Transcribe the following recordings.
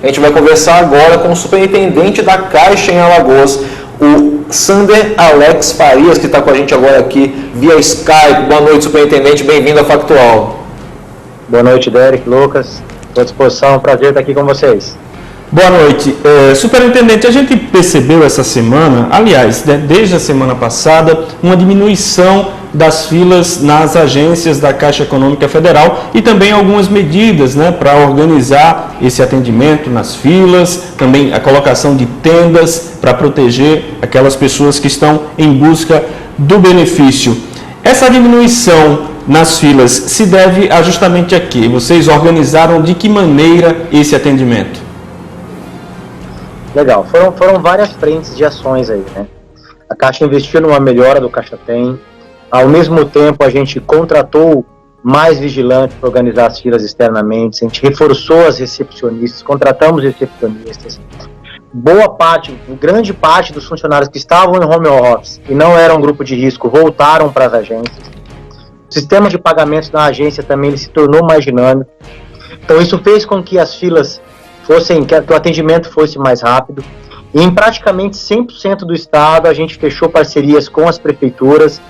A gente vai conversar agora com o superintendente da Caixa em Alagoas, o Sander Alex Farias, que está com a gente agora aqui via Skype. Boa noite, superintendente, bem-vindo ao Factual. Boa noite, Derek, Lucas, estou à disposição, prazer estar aqui com vocês. Boa noite. Superintendente, a gente percebeu essa semana, aliás, desde a semana passada, uma diminuição das filas nas agências da Caixa Econômica Federal e também algumas medidas, para organizar esse atendimento nas filas, também a colocação de tendas para proteger aquelas pessoas que estão em busca do benefício. Essa diminuição nas filas se deve justamente a quê? Vocês organizaram de que maneira esse atendimento? Legal, foram várias frentes de ações aí, né? A Caixa investiu numa melhora do Caixa Tem, ao mesmo tempo a gente contratou mais vigilantes para organizar as filas externamente, a gente reforçou as recepcionistas, contratamos recepcionistas, grande parte dos funcionários que estavam em home office e não eram grupo de risco voltaram para as agências. O sistema de pagamentos na agência também ele se tornou mais dinâmico, então isso fez com que as filas que o atendimento fosse mais rápido. E em praticamente 100% do estado a gente fechou parcerias com as prefeituras,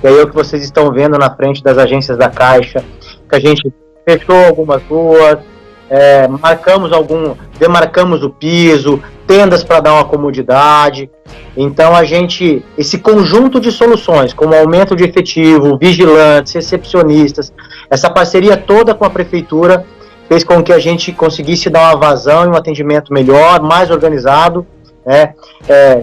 e aí é o que vocês estão vendo na frente das agências da Caixa, que a gente fechou algumas ruas, demarcamos o piso, tendas para dar uma comodidade. Então esse conjunto de soluções, como aumento de efetivo, vigilantes, recepcionistas, essa parceria toda com a prefeitura, fez com que a gente conseguisse dar uma vazão e um atendimento melhor, mais organizado,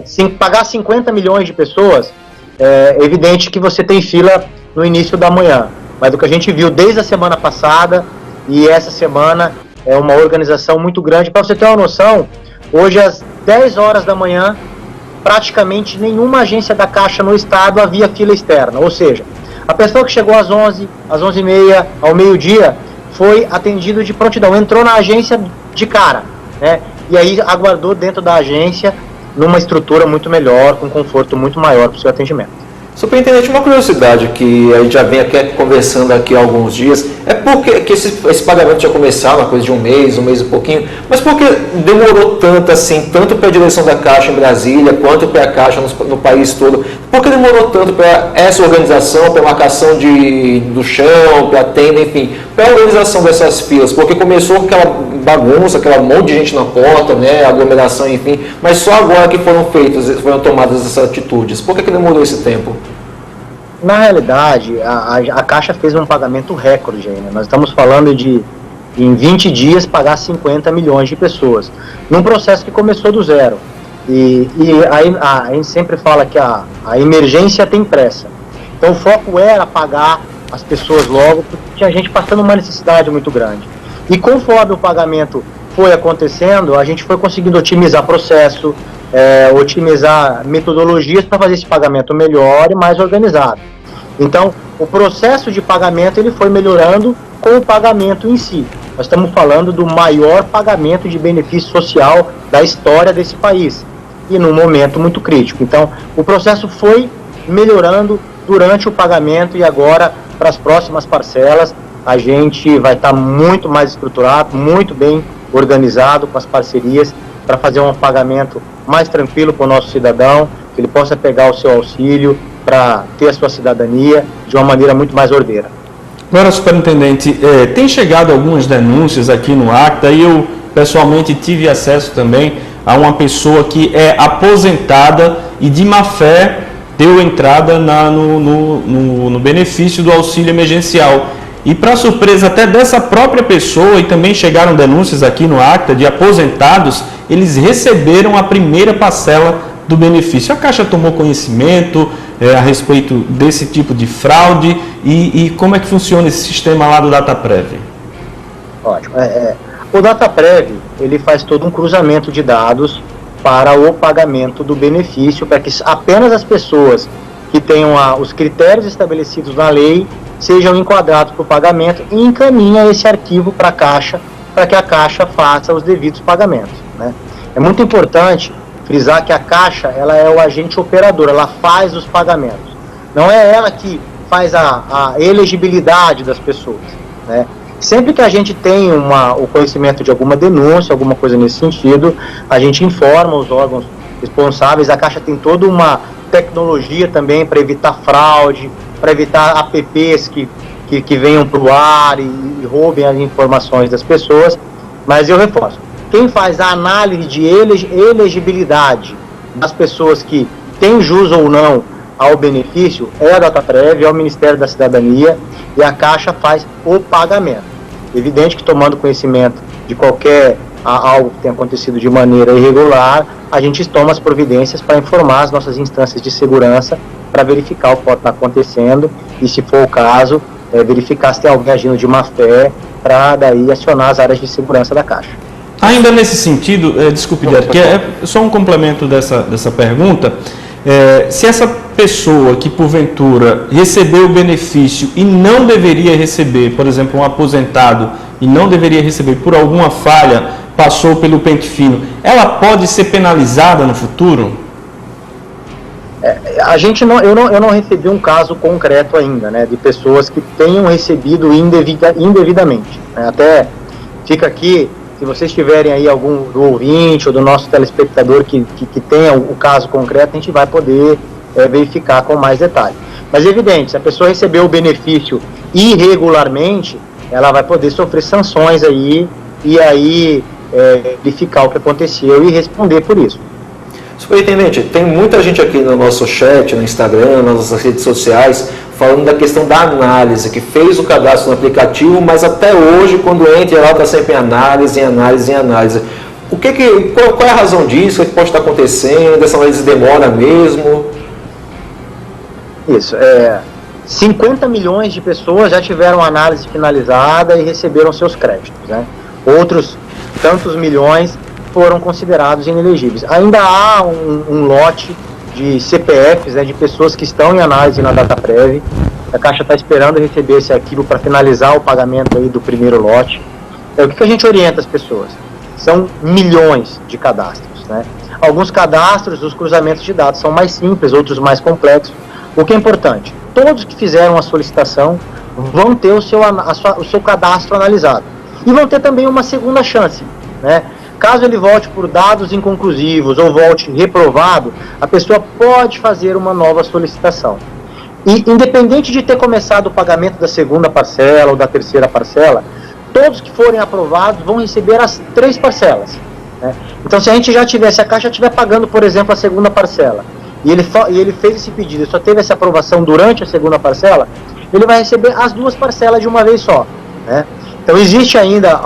sem pagar 50 milhões de pessoas, é evidente que você tem fila no início da manhã, mas o que a gente viu desde a semana passada e essa semana é uma organização muito grande. Para você ter uma noção, hoje às 10 horas da manhã, praticamente nenhuma agência da Caixa no estado havia fila externa, ou seja, a pessoa que chegou às 11, às 11h30, ao meio-dia, foi atendido de prontidão, entrou na agência de cara, e aí aguardou dentro da agência numa estrutura muito melhor, com conforto muito maior para o seu atendimento. Superintendente, uma curiosidade que a gente já vem aqui conversando aqui há alguns dias, é porque que esse pagamento já começou, uma coisa de um mês e pouquinho, mas por que demorou tanto assim, tanto para a direção da Caixa em Brasília, quanto para a Caixa no país todo? Por que demorou tanto para essa organização, para a marcação do chão, para a tenda, enfim, para a organização dessas filas? Porque começou com aquela bagunça, aquela monte de gente na porta, aglomeração, enfim, mas só agora que foram tomadas essas atitudes. Por que demorou esse tempo? Na realidade, a Caixa fez um pagamento recorde aí, Nós estamos falando de, em 20 dias, pagar 50 milhões de pessoas, num processo que começou do zero. E aí a gente sempre fala que a emergência tem pressa. Então o foco era pagar as pessoas logo, porque tinha gente passando uma necessidade muito grande. E conforme o pagamento foi acontecendo, a gente foi conseguindo otimizar processo, otimizar metodologias para fazer esse pagamento melhor e mais organizado. Então, o processo de pagamento ele foi melhorando com o pagamento em si. Nós estamos falando do maior pagamento de benefício social da história desse país, e num momento muito crítico. Então, o processo foi melhorando durante o pagamento, e agora, para as próximas parcelas, a gente vai estar muito mais estruturado, muito bem organizado com as parcerias, para fazer um pagamento mais tranquilo para o nosso cidadão, que ele possa pegar o seu auxílio para ter a sua cidadania de uma maneira muito mais ordeira. Agora, superintendente, tem chegado algumas denúncias aqui no ACTA, e eu pessoalmente tive acesso também a uma pessoa que é aposentada e de má fé deu entrada no benefício do auxílio emergencial. E para surpresa até dessa própria pessoa, e também chegaram denúncias aqui no ACTA de aposentados, eles receberam a primeira parcela do benefício. A Caixa tomou conhecimento a respeito desse tipo de fraude e como é que funciona esse sistema lá do DataPrev? Ótimo. O DataPrev, ele faz todo um cruzamento de dados para o pagamento do benefício, para que apenas as pessoas que tenham os critérios estabelecidos na lei sejam enquadrados para o pagamento, e encaminha esse arquivo para a Caixa, para que a Caixa faça os devidos pagamentos, É muito importante frisar que a Caixa ela é o agente operador, ela faz os pagamentos. Não é ela que faz a elegibilidade das pessoas, Sempre que a gente tem o conhecimento de alguma denúncia, alguma coisa nesse sentido, a gente informa os órgãos responsáveis. A Caixa tem toda uma tecnologia também para evitar fraude, para evitar apps que venham para o ar e roubem as informações das pessoas. Mas eu reforço, quem faz a análise de elegibilidade das pessoas que têm jus ou não ao benefício é a Dataprev, é o Ministério da Cidadania, e a Caixa faz o pagamento. Evidente que, tomando conhecimento de qualquer algo que tenha acontecido de maneira irregular, a gente toma as providências para informar as nossas instâncias de segurança para verificar o que pode estar acontecendo e, se for o caso, verificar se tem alguém agindo de má fé para daí acionar as áreas de segurança da Caixa. Ainda nesse sentido, desculpe, Derek, só um complemento dessa pergunta. Se essa pessoa que porventura recebeu o benefício e não deveria receber, por exemplo, um aposentado, e não deveria receber por alguma falha, passou pelo pente fino, ela pode ser penalizada no futuro? Eu não recebi um caso concreto ainda, né, de pessoas que tenham recebido indevidamente. Né? Até fica aqui, se vocês tiverem aí algum do ouvinte ou do nosso telespectador que tenha o caso concreto, a gente vai poder verificar com mais detalhe. Mas é evidente, se a pessoa recebeu o benefício irregularmente, ela vai poder sofrer sanções aí, e aí verificar o que aconteceu e responder por isso. Superintendente, tem muita gente aqui no nosso chat, no Instagram, nas nossas redes sociais, falando da questão da análise, que fez o cadastro no aplicativo, mas até hoje, quando entra lá, está sempre em análise. Qual é a razão disso? O que pode estar acontecendo? Essa análise demora mesmo? Isso, 50 milhões de pessoas já tiveram a análise finalizada e receberam seus créditos, né? Outros tantos milhões foram considerados inelegíveis. Ainda há um lote de CPFs, né, de pessoas que estão em análise na Dataprev. A Caixa está esperando receber esse arquivo para finalizar o pagamento aí do primeiro lote. O que a gente orienta as pessoas? São milhões de cadastros, né? Alguns cadastros, os cruzamentos de dados são mais simples, outros mais complexos. O que é importante? Todos que fizeram a solicitação vão ter o seu cadastro analisado. E vão ter também uma segunda chance, né? Caso ele volte por dados inconclusivos ou volte reprovado, a pessoa pode fazer uma nova solicitação. E, independente de ter começado o pagamento da segunda parcela ou da terceira parcela, todos que forem aprovados vão receber as 3 parcelas. Né? Então, se a Caixa estiver pagando, por exemplo, a segunda parcela, e ele fez esse pedido e só teve essa aprovação durante a segunda parcela, ele vai receber as 2 parcelas de uma vez só. Né? Então, existe ainda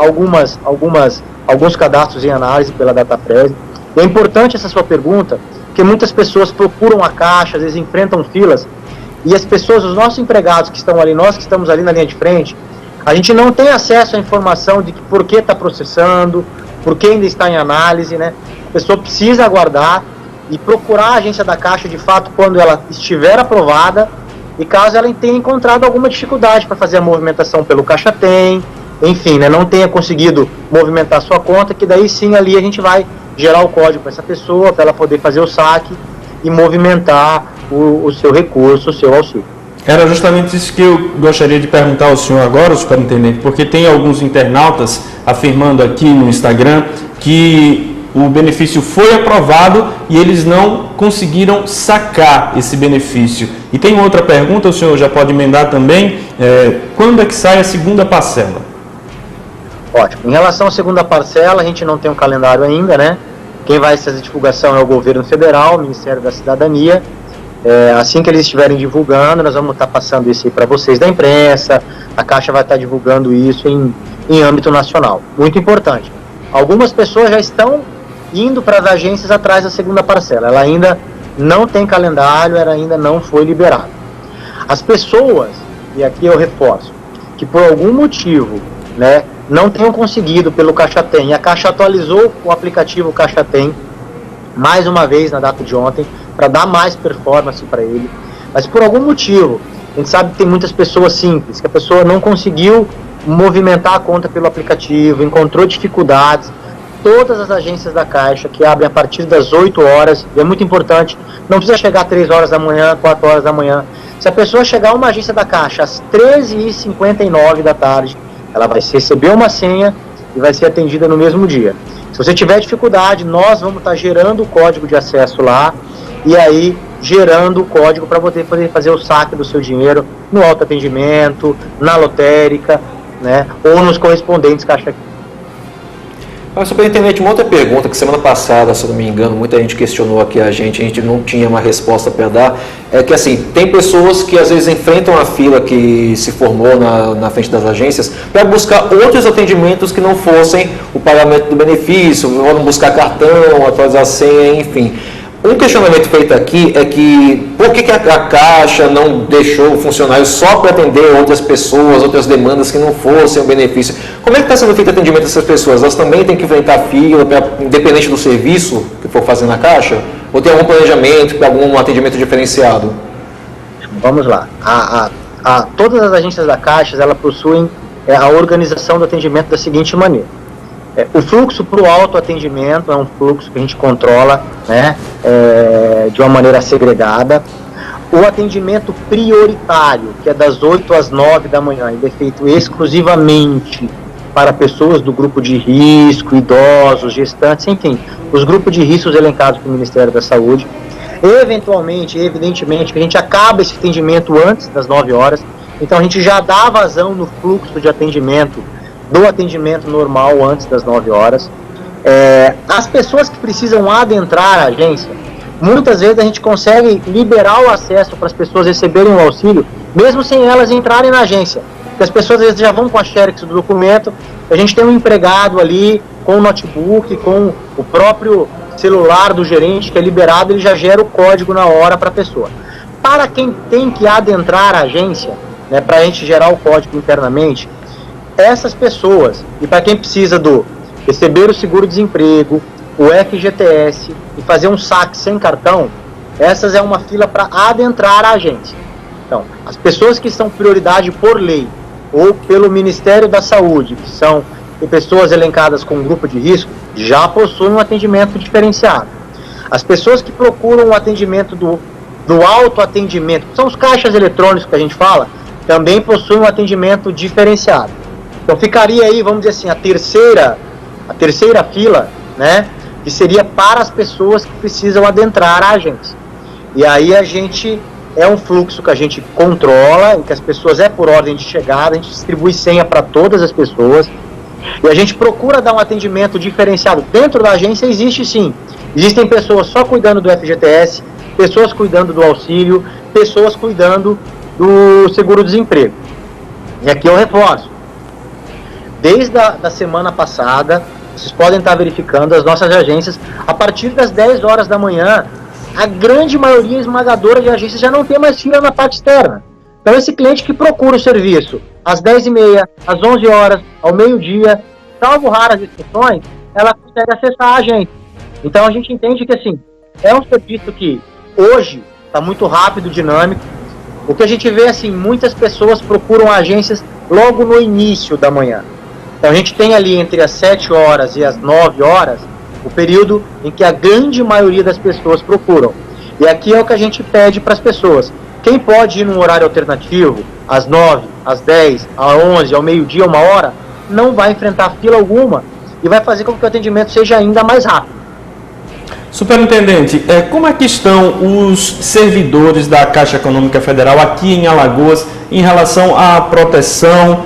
alguns cadastros em análise pela Dataprev. É importante essa sua pergunta, porque muitas pessoas procuram a Caixa, às vezes enfrentam filas, e as pessoas, os nossos empregados que estão ali, nós que estamos ali na linha de frente, a gente não tem acesso à informação de por que está processando, por que ainda está em análise, né? A pessoa precisa aguardar e procurar a agência da Caixa, de fato, quando ela estiver aprovada, e caso ela tenha encontrado alguma dificuldade para fazer a movimentação pelo Caixa Tem, enfim, né, não tenha conseguido movimentar a sua conta, que daí sim ali a gente vai gerar o código para essa pessoa, para ela poder fazer o saque e movimentar o seu recurso, o seu auxílio. Era justamente isso que eu gostaria de perguntar ao senhor agora, superintendente, porque tem alguns internautas afirmando aqui no Instagram que o benefício foi aprovado e eles não conseguiram sacar esse benefício. E tem outra pergunta, o senhor já pode emendar também, quando é que sai a segunda parcela? Ótimo. Em relação à segunda parcela, a gente não tem um calendário ainda, né? Quem vai fazer a divulgação é o governo federal, o Ministério da Cidadania. Assim que eles estiverem divulgando, nós vamos estar passando isso aí para vocês da imprensa, a Caixa vai estar divulgando isso em âmbito nacional. Muito importante. Algumas pessoas já estão indo para as agências atrás da segunda parcela. Ela ainda não tem calendário, ela ainda não foi liberada. As pessoas, e aqui eu reforço, que por algum motivo, né, não tenham conseguido pelo Caixa Tem, e a Caixa atualizou o aplicativo Caixa Tem mais uma vez na data de ontem, para dar mais performance para ele, mas por algum motivo, a gente sabe que tem muitas pessoas simples, que a pessoa não conseguiu movimentar a conta pelo aplicativo, encontrou dificuldades. Todas as agências da Caixa, que abrem a partir das 8 horas, e é muito importante, não precisa chegar 3 horas da manhã, 4 horas da manhã. Se a pessoa chegar a uma agência da Caixa às 13h59 da tarde, Ela vai receber uma senha e vai ser atendida no mesmo dia. Se você tiver dificuldade, nós vamos estar gerando o código de acesso lá e aí gerando o código para poder fazer o saque do seu dinheiro no autoatendimento, na lotérica, né, ou nos correspondentes caixa. Superintendente, uma outra pergunta que semana passada, se eu não me engano, muita gente questionou aqui a gente não tinha uma resposta para dar, é que assim, tem pessoas que às vezes enfrentam a fila que se formou na frente das agências para buscar outros atendimentos que não fossem o pagamento do benefício, vão buscar cartão, atualizar a senha, enfim. Um questionamento feito aqui é que por que a Caixa não deixou o funcionário só para atender outras pessoas, outras demandas que não fossem um benefício? Como é que está sendo feito o atendimento dessas pessoas? Elas também têm que enfrentar fila, independente do serviço que for fazer na Caixa? Ou tem algum planejamento para algum atendimento diferenciado? Vamos lá. Todas as agências da Caixa, elas possuem a organização do atendimento da seguinte maneira. O fluxo para o autoatendimento é um fluxo que a gente controla, né, de uma maneira segregada. O atendimento prioritário, que é das 8 às 9 da manhã, ele é feito exclusivamente para pessoas do grupo de risco, idosos, gestantes, enfim, os grupos de riscos elencados pelo Ministério da Saúde. Eventualmente, evidentemente, que a gente acaba esse atendimento antes das 9 horas, então a gente já dá vazão no fluxo de atendimento do atendimento normal antes das 9 horas. As pessoas que precisam adentrar a agência, muitas vezes a gente consegue liberar o acesso para as pessoas receberem o auxílio, mesmo sem elas entrarem na agência. Porque as pessoas às vezes já vão com a xerox do documento, a gente tem um empregado ali com o notebook, com o próprio celular do gerente que é liberado, ele já gera o código na hora para a pessoa. Para quem tem que adentrar a agência, né, para a gente gerar o código internamente, essas pessoas, e para quem precisa receber o seguro-desemprego, o FGTS e fazer um saque sem cartão, essas é uma fila para adentrar a agência. Então, as pessoas que são prioridade por lei ou pelo Ministério da Saúde, que são pessoas elencadas com grupo de risco, já possuem um atendimento diferenciado. As pessoas que procuram o atendimento do autoatendimento, que são os caixas eletrônicos que a gente fala, também possuem um atendimento diferenciado. Então ficaria aí, vamos dizer assim, a terceira fila, né, que seria para as pessoas que precisam adentrar a agência. E aí a gente, é um fluxo que a gente controla, em que as pessoas por ordem de chegada, a gente distribui senha para todas as pessoas, e a gente procura dar um atendimento diferenciado. Dentro da agência existe sim, existem pessoas só cuidando do FGTS, pessoas cuidando do auxílio, pessoas cuidando do seguro-desemprego. E aqui eu reforço, desde a semana passada, vocês podem estar verificando as nossas agências, a partir das 10 horas da manhã, a grande maioria esmagadora de agências já não tem mais fila na parte externa. Então esse cliente que procura o serviço às 10h30, às 11 horas, ao meio-dia, salvo raras exceções, ela consegue acessar a agência. Então a gente entende que assim, é um serviço que hoje está muito rápido, dinâmico. O que a gente vê assim, muitas pessoas procuram agências logo no início da manhã. Então a gente tem ali entre as 7 horas e as 9 horas, o período em que a grande maioria das pessoas procuram. E aqui é o que a gente pede para as pessoas. Quem pode ir num horário alternativo, às 9, às 10, às 11, ao meio-dia, 1h, não vai enfrentar fila alguma e vai fazer com que o atendimento seja ainda mais rápido. Superintendente, como é que estão os servidores da Caixa Econômica Federal aqui em Alagoas em relação à proteção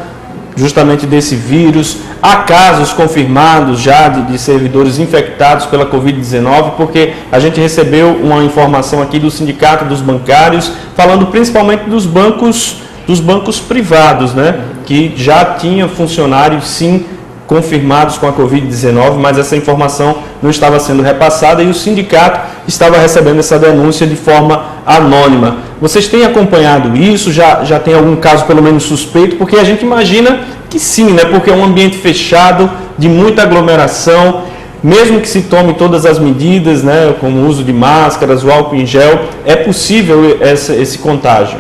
justamente desse vírus? Há casos confirmados já de servidores infectados pela Covid-19, porque a gente recebeu uma informação aqui do Sindicato dos Bancários, falando principalmente dos bancos privados, né, que já tinha funcionários, sim, confirmados com a Covid-19, mas essa informação não estava sendo repassada e o sindicato estava recebendo essa denúncia de forma anônima. Vocês têm acompanhado isso? Já tem algum caso pelo menos suspeito? Porque a gente imagina que sim, né? Porque é um ambiente fechado, de muita aglomeração, mesmo que se tome todas as medidas, né, como o uso de máscaras, o álcool em gel, é possível esse contágio?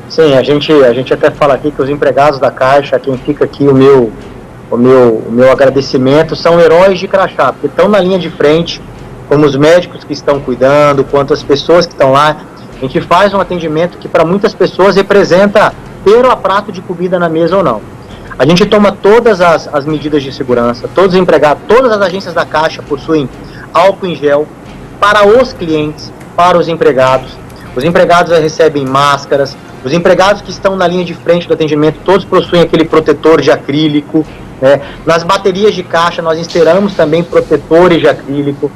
Sim, a gente até fala aqui que os empregados da Caixa, quem fica aqui o meu agradecimento, são heróis de crachá, porque estão na linha de frente, como os médicos que estão cuidando, quanto as pessoas que estão lá. A gente faz um atendimento que para muitas pessoas representa ter o prato de comida na mesa ou não. A gente toma todas as medidas de segurança, todos os empregados, todas as agências da Caixa possuem álcool em gel para os clientes, para os empregados. Os empregados recebem máscaras, os empregados que estão na linha de frente do atendimento, todos possuem aquele protetor de acrílico, né? Nas baterias de caixa nós instalamos também protetores de acrílico.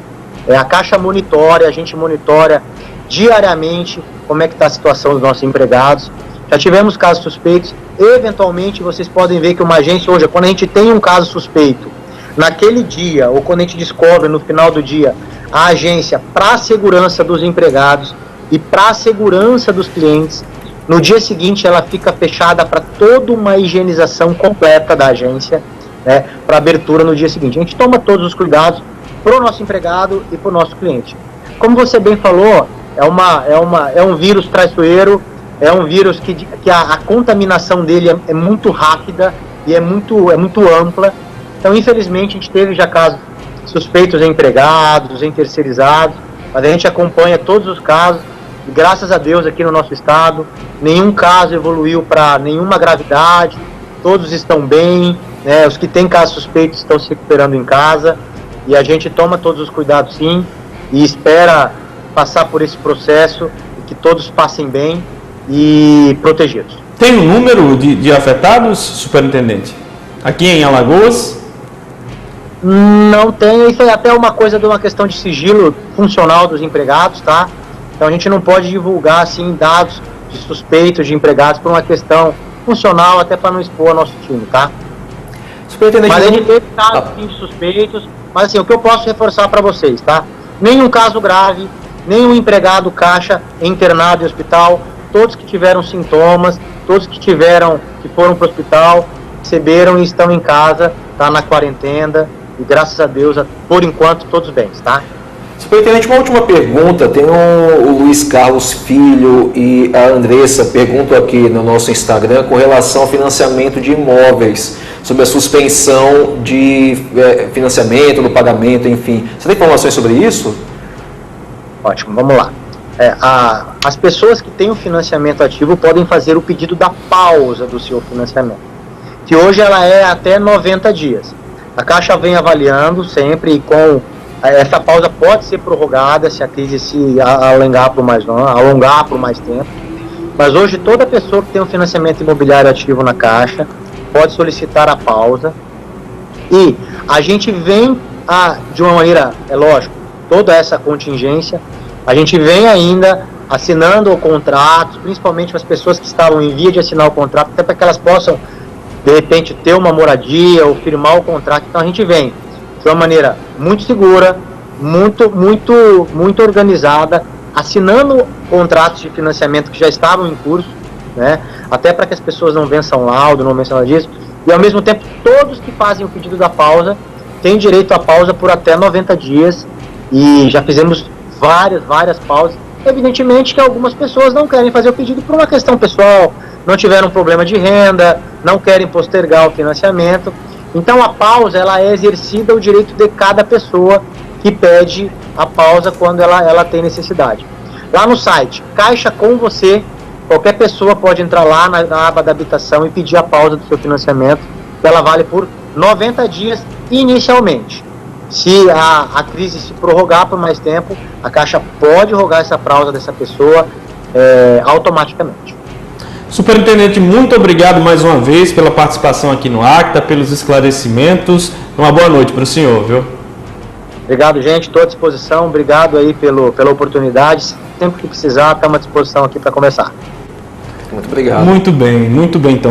A Caixa monitora, a gente monitora diariamente como é que está a situação dos nossos empregados. Já tivemos casos suspeitos, eventualmente vocês podem ver que uma agência hoje, quando a gente tem um caso suspeito, naquele dia, ou quando a gente descobre no final do dia, a agência, para a segurança dos empregados e para a segurança dos clientes, no dia seguinte ela fica fechada para toda uma higienização completa da agência, né, para abertura no dia seguinte. A gente toma todos os cuidados para o nosso empregado e para o nosso cliente. Como você bem falou, é um vírus traiçoeiro, é um vírus que a contaminação dele é muito rápida e é muito ampla. Então, infelizmente, a gente teve já casos suspeitos em empregados, em terceirizados, mas a gente acompanha todos os casos e, graças a Deus, aqui no nosso estado, nenhum caso evoluiu para nenhuma gravidade, todos estão bem, né? Os que têm casos suspeitos estão se recuperando em casa e a gente toma todos os cuidados, sim, e espera passar por esse processo e que todos passem bem e protegidos. Tem um número de afetados, superintendente? Aqui em Alagoas? Não tem, isso é até uma coisa de uma questão de sigilo funcional dos empregados, tá? Então a gente não pode divulgar, assim, dados de suspeitos de empregados por uma questão funcional, até para não expor nosso time, tá? Mas a gente teve casos de suspeitos, mas assim, o que eu posso reforçar para vocês, tá? Nenhum caso grave, nenhum empregado Caixa internado em hospital, todos que tiveram sintomas, todos que foram para o hospital, receberam e estão em casa, tá na quarentena, e graças a Deus, por enquanto, todos bem, tá? Superintendente, uma última pergunta, tem o Luiz Carlos Filho e a Andressa perguntam aqui no nosso Instagram com relação ao financiamento de imóveis, sobre a suspensão de financiamento, do pagamento, enfim. Você tem informações sobre isso? Ótimo, vamos lá. As pessoas que têm o financiamento ativo podem fazer o pedido da pausa do seu financiamento, que hoje ela é até 90 dias. A Caixa vem avaliando sempre e essa pausa pode ser prorrogada se a crise se alongar por mais tempo. Mas hoje toda pessoa que tem um financiamento imobiliário ativo na Caixa pode solicitar a pausa. E a gente vem de uma maneira, é lógico, toda essa contingência, a gente vem ainda assinando contratos, principalmente para as pessoas que estavam em via de assinar o contrato, até para que elas possam, de repente, ter uma moradia ou firmar o contrato. Então a gente vem de uma maneira muito segura, muito organizada, assinando contratos de financiamento que já estavam em curso, né? Até para que as pessoas não vençam laudo, não vençam nada disso. E ao mesmo tempo, todos que fazem o pedido da pausa têm direito à pausa por até 90 dias. E já fizemos várias pausas. Evidentemente que algumas pessoas não querem fazer o pedido por uma questão pessoal, não tiveram problema de renda, não querem postergar o financiamento. Então a pausa, ela é exercida o direito de cada pessoa que pede a pausa quando ela tem necessidade. Lá no site Caixa com Você, qualquer pessoa pode entrar lá na aba da habitação e pedir a pausa do seu financiamento, que ela vale por 90 dias inicialmente. Se a crise se prorrogar por mais tempo, a Caixa pode rogar essa pausa dessa pessoa automaticamente. Superintendente, muito obrigado mais uma vez pela participação aqui no Acta, pelos esclarecimentos. Uma boa noite para o senhor, viu? Obrigado, gente. Estou à disposição. Obrigado aí pela oportunidade. Sempre que precisar, estamos à disposição aqui para conversar. Muito obrigado. Muito bem, então.